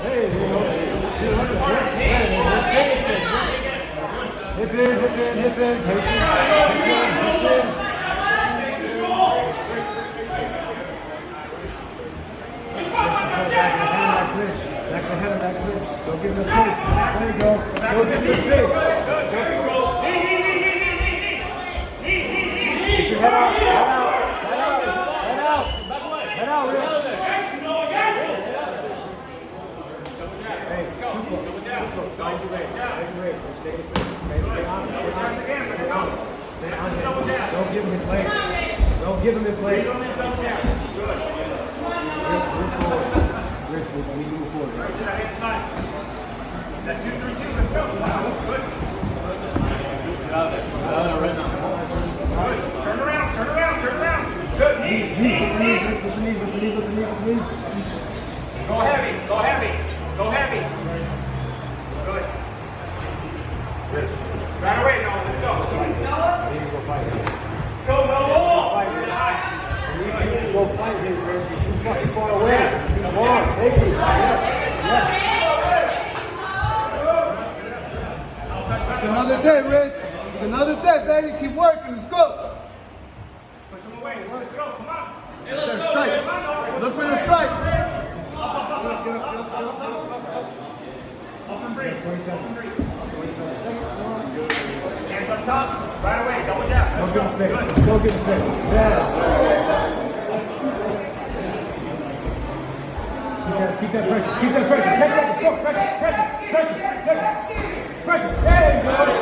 Hey, hip in, patient. Back the head of that glitch. Don't give him the space. There you go. Don't give him the space. Get your head out. Head out, Rich. Hey, don't give him his leg. Don't give him his leg. Rich, we move forward. Right to that hand side. That 2-3-2, let's go. Wow, good. Good. Turn around. Good. Knee. Go heavy. Good. Right away, Noah. Let's go. Go, Noah. Go fight him, Rich. He's too fucking far away. Come on, take it. Another day, Rich. Another day, baby. Keep working. Let's go. Push him away. Let's go. Come on. Strike. Look for the strike. Up and breathe. Hands up top. Right away. Double jab. Let's go. Good. Go get him fixed. Yeah. Keep that pressure. Catch that. Pressure. There you go.